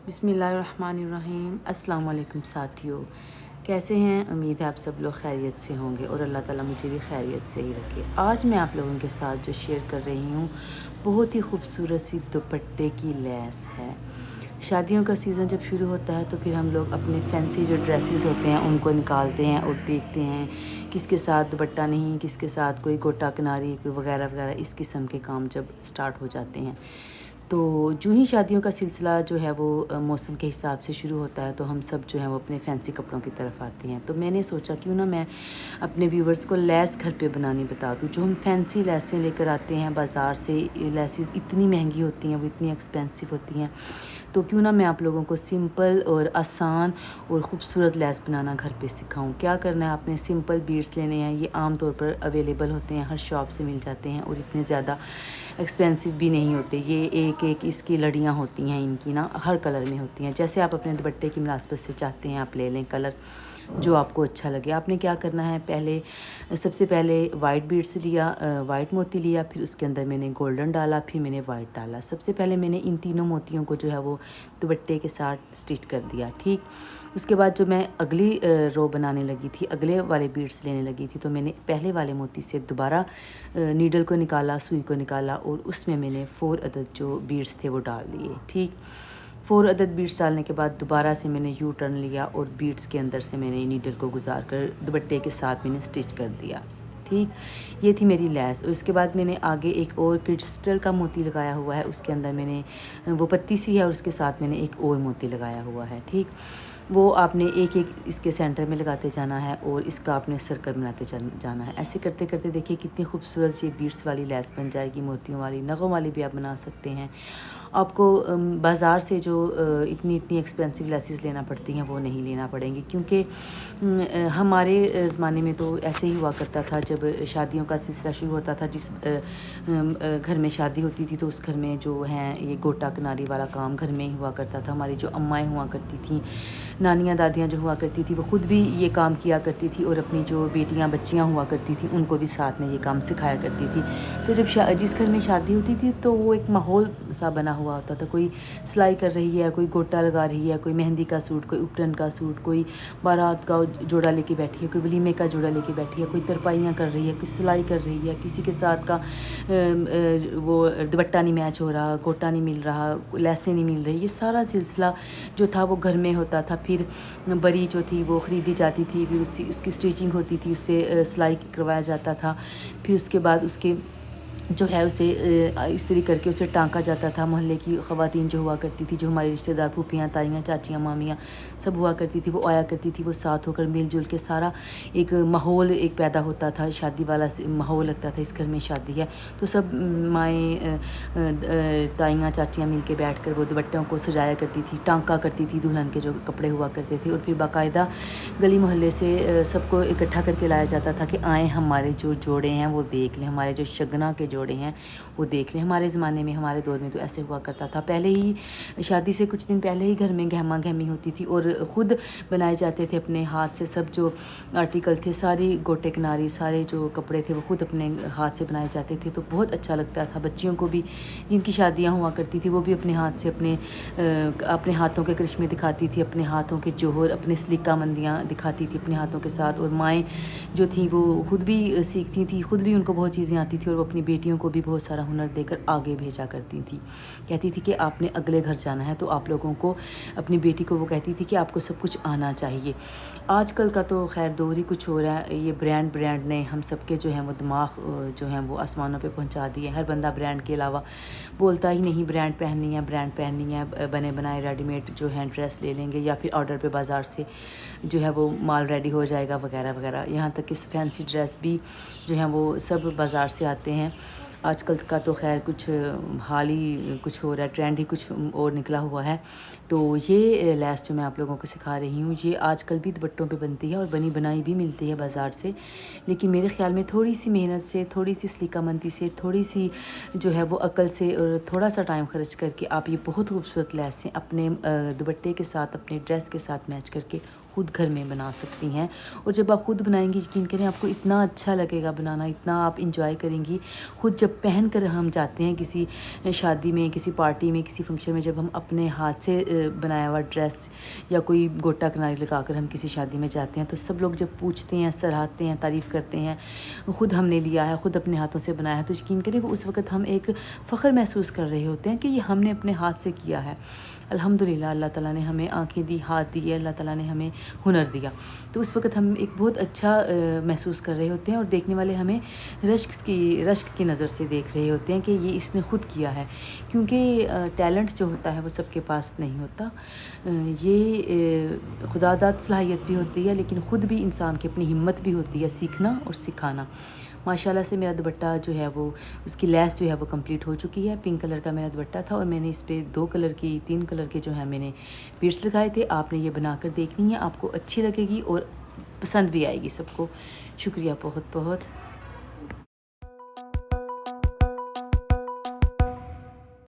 बिस्मिल्लाहिर्रहमानिर्रहीम। अस्सलाम वालेकुम साथियों, कैसे हैं? उम्मीद है आप सब लोग खैरियत से होंगे और अल्लाह ताला मुझे भी खैरियत से ही रखे। आज मैं आप लोगों के साथ जो शेयर कर रही हूँ बहुत ही खूबसूरत सी दुपट्टे की लैस है। शादियों का सीज़न जब शुरू होता है तो फिर हम लोग अपने फैंसी जो ड्रेसेस होते हैं उनको निकालते हैं और देखते हैं किसके साथ दुपट्टा नहीं, किसके साथ कोई गोटा किनारी, कोई वगैरह वगैरह इस किस्म के काम जब स्टार्ट हो जाते हैं। तो जो ही शादियों का सिलसिला जो है वो मौसम के हिसाब से शुरू होता है तो हम सब जो है वो अपने फैंसी कपड़ों की तरफ आते हैं। तो मैंने सोचा क्यों ना मैं अपने व्यूवर्स को लैस घर पे बनानी बता दूँ। जो हम फैंसी लैसें लेकर आते हैं बाज़ार से, लैसेस इतनी महंगी होती हैं, वो इतनी एक्सपेंसिव होती हैं, तो क्यों ना मैं आप लोगों को सिंपल और आसान और ख़ूबसूरत लैस बनाना घर पे सिखाऊं। क्या करना है, आपने सिंपल बीड्स लेने हैं। ये आम तौर पर अवेलेबल होते हैं, हर शॉप से मिल जाते हैं और इतने ज़्यादा एक्सपेंसिव भी नहीं होते। ये एक एक इसकी लड़ियाँ होती हैं, इनकी ना हर कलर में होती हैं। जैसे आप अपने दुपट्टे की मुनासबत से चाहते हैं आप ले लें कलर जो आपको अच्छा लगे। आपने क्या करना है, सबसे पहले वाइट बीड्स लिया, वाइट मोती लिया, फिर उसके अंदर मैंने गोल्डन डाला, फिर मैंने वाइट डाला। सबसे पहले मैंने इन तीनों मोतियों को जो है वो दुपट्टे के साथ स्टिच कर दिया। ठीक, उसके बाद जो मैं अगली रो बनाने लगी थी, अगले वाले बीड्स लेने लगी थी, तो मैंने पहले वाले मोती से दोबारा नीडल को निकाला, सुई को निकाला और उसमें मैंने 4 अदद जो बीड्स थे वो डाल दिए। ठीक, 4 अदद बीड्स डालने के बाद दोबारा से मैंने यू टर्न लिया और बीड्स के अंदर से मैंने नीडल को गुजार कर दुपट्टे के साथ मैंने स्टिच कर दिया। ठीक, ये थी मेरी लैस। और उसके बाद मैंने आगे एक और क्रिस्टल का मोती लगाया हुआ है, उसके अंदर मैंने वो पत्ती सी है और उसके साथ मैंने एक और मोती लगाया हुआ है। ठीक, वो आपने एक एक इसके सेंटर में लगाते जाना है और इसका आपने सर्कल बनाते जाना है। ऐसे करते करते देखिए कितनी खूबसूरत ये बीड्स वाली लैस बन जाएगी। मोतियों वाली, नगों वाली भी आप बना सकते हैं। आपको बाज़ार से जो इतनी इतनी एक्सपेंसिव लेसेस लेना पड़ती हैं वो नहीं लेना पड़ेंगी, क्योंकि हमारे ज़माने में तो ऐसे ही हुआ करता था। जब शादियों का सिलसिला शुरू होता था, जिस घर में शादी होती थी तो उस घर में जो हैं ये गोटा किनारी वाला काम घर में ही हुआ करता था। हमारी जो अम्माएँ हुआ करती थीं, नानियाँ दादियाँ जो हुआ करती थी, वो ख़ुद भी ये काम किया करती थी और अपनी जो बेटियाँ बच्चियाँ हुआ करती थी उनको भी साथ में ये काम सिखाया करती थी। तो जब जिस घर में शादी होती थी तो वो एक माहौल सा बना हुआ होता था। कोई सिलाई कर रही है, कोई गोटा लगा रही है, कोई मेहंदी का सूट, कोई उपटन का सूट, कोई बारात का जोड़ा लेके बैठी है, कोई वलीमे का जोड़ा लेके बैठी है, कोई तरपाइयाँ कर रही है, कोई सिलाई कर रही है, किसी के साथ का वो दुपट्टा नहीं मैच हो रहा, गोटा नहीं मिल रहा, लैसें नहीं मिल रही। ये सारा सिलसिला जो था वो घर में होता था। फिर बरी जो थी वो ख़रीदी जाती थी, फिर उसकी स्टिचिंग होती थी, उससे सिलाई करवाया जाता था। फिर उसके बाद उसके जो है उसे इस्त्री करके उसे टाँका जाता था। मोहल्ले की ख़वातीन जो हुआ करती थी, जो हमारी रिश्तेदार फूफियाँ, ताइयाँ, चाचियाँ, मामियाँ सब हुआ करती थी, वो आया करती थी। वो साथ होकर मिलजुल के सारा एक माहौल एक पैदा होता था, शादी वाला माहौल लगता था इस घर में शादी है। तो सब माएँ, ताइयाँ, चाचियाँ मिल के बैठ कर वो दुपट्टों को सजाया करती थी, टाँका करती थी दुल्हन के जो कपड़े हुआ करते थे। और फिर बाकायदा गली मोहल्ले से सबको इकट्ठा करके लाया जाता था कि आएँ हमारे जो जोड़े हैं वो देख लें, हमारे जो शगना के जोड़े हैं वो देख लें। हमारे ज़माने में, हमारे दौर में तो ऐसे हुआ करता था। पहले ही शादी से कुछ दिन पहले ही घर में गहमा गहमी होती थी और ख़ुद बनाए जाते थे अपने हाथ से। सब जो आर्टिकल थे, सारी गोटे किनारी, सारे जो कपड़े थे वो ख़ुद अपने हाथ से बनाए जाते थे। तो बहुत अच्छा लगता था। बच्चियों को भी, जिनकी शादियाँ हुआ करती थी, वो भी अपने हाथ से अपने हाथों के करिश्मे दिखाती थी, अपने हाथों के जोहर, अपने सलीका मंदियाँ दिखाती थी अपने हाथों के साथ। और माएँ जो थी वो ख़ुद भी सीखती थी, ख़ुद भी उनको बहुत चीज़ें आती थी और वो अपनी बेटियों को भी बहुत सारा हुनर देकर आगे भेजा करती थी। कहती थी कि आपने अगले घर जाना है तो आप लोगों को, अपनी बेटी को वो कहती थी कि आपको सब कुछ आना चाहिए। आजकल का तो खैर दौर ही कुछ हो रहा है। ये ब्रांड ने हम सबके जो हैं वो दिमाग जो हैं वो आसमानों पे पहुंचा दिए। हर बंदा ब्रांड के अलावा बोलता ही नहीं ब्रांड पहननी है, ब्रांड पहननी है। बने बनाए रेडीमेड जो है ड्रेस ले लेंगे या फिर ऑर्डर पे बाज़ार से जो है वो माल रेडी हो जाएगा वगैरह वगैरह। यहाँ तक कि फैंसी ड्रेस भी जो हैं वो सब बाज़ार से आते हैं। आजकल का तो खैर कुछ हाल ही कुछ हो रहा है, ट्रेंड ही कुछ और निकला हुआ है। तो ये लैस जो मैं आप लोगों को सिखा रही हूँ, ये आजकल भी दुपट्टों पे बनती है और बनी बनाई भी मिलती है बाज़ार से। लेकिन मेरे ख़्याल में थोड़ी सी मेहनत से, थोड़ी सी सलीकामंदी से, थोड़ी सी जो है वो अकल से और थोड़ा सा टाइम खर्च करके आप ये बहुत खूबसूरत लैसें अपने दुपट्टे के साथ, अपने ड्रेस के साथ मैच करके खुद घर में बना सकती हैं। और जब आप खुद बनाएंगी, यकीन करें आपको इतना अच्छा लगेगा बनाना, इतना आप इंजॉय करेंगी। खुद जब पहन कर हम जाते हैं किसी शादी में, किसी पार्टी में, किसी फंक्शन में, जब हम अपने हाथ से बनाया हुआ ड्रेस या कोई गोटा किनारी लगा कर हम किसी शादी में जाते हैं, तो सब लोग जब पूछते हैं, सराहते हैं, तारीफ़ करते हैं, ख़ुद हमने लिया है, ख़ुद अपने हाथों से बनाया है, तो यकीन करें वो उस वक़्त हम एक फ़ख्र महसूस कर रहे होते हैं कि ये हमने अपने हाथ से किया है। अल्हम्दुलिल्लाह, अल्लाह ताला ने हमें आँखें दी, हाथ दिए, अल्लाह ताला ने हमें हुनर दिया। तो उस वक़्त हम एक बहुत अच्छा महसूस कर रहे होते हैं और देखने वाले हमें रश्क की नज़र से देख रहे होते हैं कि ये इसने ख़ुद किया है। क्योंकि टैलेंट जो होता है वो सबके पास नहीं होता। ये खुदादाद सलाहियत भी होती है, लेकिन ख़ुद भी इंसान की अपनी हिम्मत भी होती है सीखना और सिखाना। माशाल्लाह से मेरा दुपट्टा जो है वो, उसकी लैस जो है वो कंप्लीट हो चुकी है। पिंक कलर का मेरा दुपट्टा था और मैंने इस पे 2 कलर की, 3 कलर के जो है मैंने बीड्स लगाए थे। आपने ये बनाकर देखनी है, आपको अच्छी लगेगी और पसंद भी आएगी सबको। शुक्रिया बहुत बहुत।